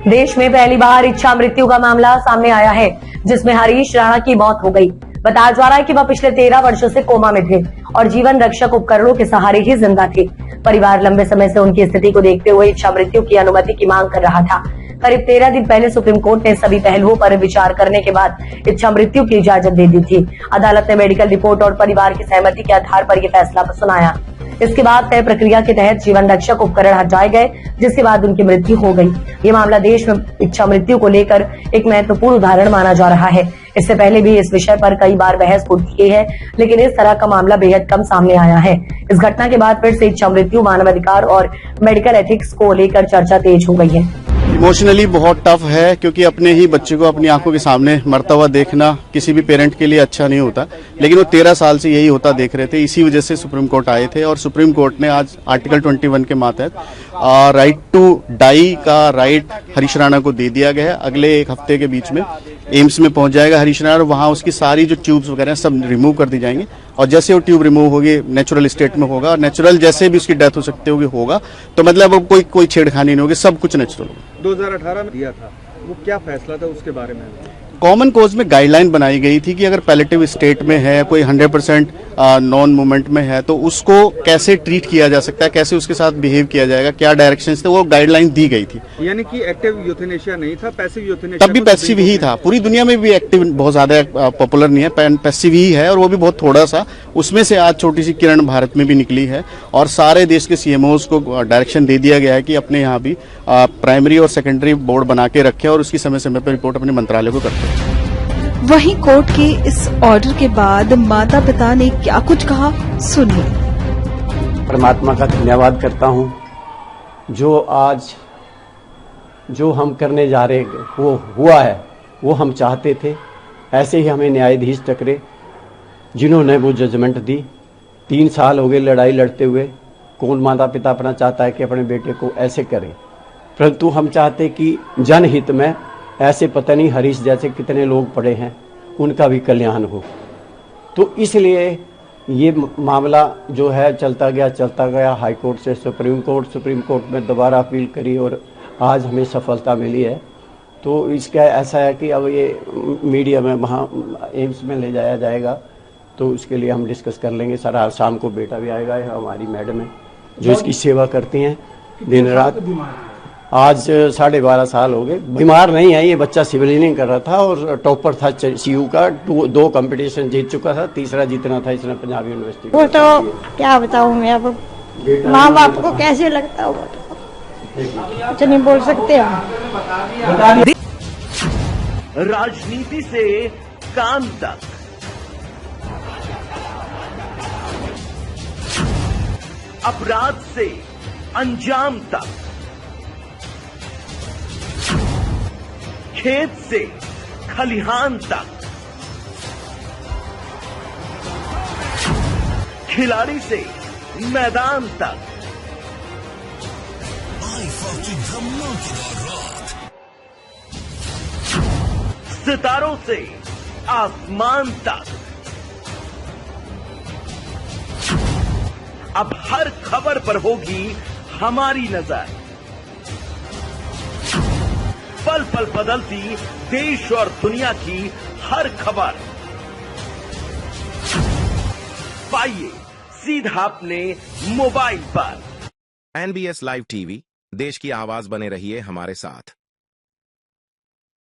देश में पहली बार इच्छा मृत्यु का मामला सामने आया है, जिसमें हरीश राणा की मौत हो गई। बताया जा रहा है कि वह पिछले 13 वर्षों से कोमा में थे और जीवन रक्षक उपकरणों के सहारे ही जिंदा थे। परिवार लंबे समय से उनकी स्थिति को देखते हुए इच्छा मृत्यु की अनुमति की मांग कर रहा था। करीब 13 दिन पहले सुप्रीम कोर्ट ने सभी पहलुओं पर विचार करने के बाद इच्छा मृत्यु की इजाजत दे दी थी। अदालत ने मेडिकल रिपोर्ट और परिवार की सहमति के आधार पर यह फैसला सुनाया। इसके बाद तय प्रक्रिया के तहत जीवन रक्षक उपकरण हटाए गए, जिसके बाद उनकी मृत्यु हो गई। ये मामला देश में इच्छा मृत्यु को लेकर एक महत्वपूर्ण उदाहरण माना जा रहा है। इससे पहले भी इस विषय पर कई बार बहस होती गई है, लेकिन इस तरह का मामला बेहद कम सामने आया है। इस घटना के बाद फिर से इच्छा मृत्यु, मानवाधिकार और मेडिकल एथिक्स को लेकर चर्चा तेज हो गई है। इमोशनली बहुत टफ है, क्योंकि अपने ही बच्चे को अपनी आंखों के सामने मरता हुआ देखना किसी भी पेरेंट के लिए अच्छा नहीं होता। लेकिन वो 13 साल से यही होता देख रहे थे। इसी वजह से सुप्रीम कोर्ट आए थे और सुप्रीम कोर्ट ने आज आर्टिकल 21 के मातहत राइट टू डाई का राइट हरीश राणा को दे दिया गया है। अगले एक हफ्ते के बीच में एम्स में पहुंच जाएगा हरीश राणा और वहां उसकी सारी जो ट्यूब्स वगैरह सब रिमूव कर दी जाएंगी और जैसे वो ट्यूब रिमूव होगी नेचुरल स्टेट में होगा और नेचुरल जैसे भी उसकी डेथ हो सकती होगी होगा, तो मतलब अब कोई छेड़खानी नहीं होगी, सब कुछ नेचुरल होगा। 2018 में दिया था, वो क्या फैसला था उसके बारे में? कॉमन कोज में गाइडलाइन बनाई गई थी कि अगर पैलेटिव स्टेट में है, कोई 100% नॉन मूवमेंट में है, तो उसको कैसे ट्रीट किया जा सकता है, कैसे उसके साथ बिहेव किया जाएगा, क्या डायरेक्शंस थे, वो गाइडलाइन दी गई थी। यानी कि एक्टिव यूथेनेशिया नहीं था, पैसिव यूथेनेशिया। तब भी पैसिव ही था। पूरी दुनिया में भी एक्टिव बहुत ज्यादा पॉपुलर नहीं है, पैसिव ही है और वो भी बहुत थोड़ा सा। उसमें से आज छोटी सी किरण भारत में भी निकली है और सारे देश के सीएमओज को डायरेक्शन दे दिया गया है कि अपने यहाँ भी प्राइमरी और सेकेंडरी बोर्ड बना के रखे और उसकी समय समय पर रिपोर्ट अपने मंत्रालय को करते हैं। वहीं कोर्ट के इस ऑर्डर के बाद माता पिता ने क्या कुछ कहा, सुनिए। परमात्मा का धन्यवाद करता हूं, जो हम करने जा रहे वो हुआ है, वो हम चाहते थे। ऐसे ही हमें न्यायाधीश टकरे जिन्होंने वो जजमेंट दी। 3 साल हो गए लड़ाई लड़ते हुए। कौन माता पिता अपना चाहता है कि अपने बेटे को ऐसे करे, परंतु हम चाहते कि जनहित में ऐसे पता नहीं हरीश जैसे कितने लोग पड़े हैं, उनका भी कल्याण हो। तो इसलिए ये मामला जो है चलता गया हाई कोर्ट से सुप्रीम कोर्ट में दोबारा अपील करी और आज हमें सफलता मिली है। तो इसका ऐसा है कि अब ये मीडिया में वहाँ एम्स में ले जाया जाएगा, तो उसके लिए हम डिस्कस कर लेंगे। सर आज शाम को बेटा भी आएगा, हमारी मैडम है जो इसकी सेवा करती हैं दिन रात। आज 12.5 साल हो गए। बीमार नहीं है, ये बच्चा सिविल इंजीनियरिंग कर रहा था और टॉपर था सीयू का। 2 कंपटीशन जीत चुका था, तीसरा जीतना था इसने पंजाब यूनिवर्सिटी। वो तो क्या बताऊं मैं, अब माँ बाप को कैसे लगता होगा, कुछ नहीं बोल सकते हम। राजनीति से काम तक, अपराध से अंजाम तक, खेत से खलिहान तक, खिलाड़ी से मैदान तक, सितारों से आसमान तक, अब हर खबर पर होगी हमारी नजर। पल पल बदलती देश और दुनिया की हर खबर पाइए सीधा अपने मोबाइल पर। NBS लाइव टीवी, देश की आवाज बने रहिए हमारे साथ।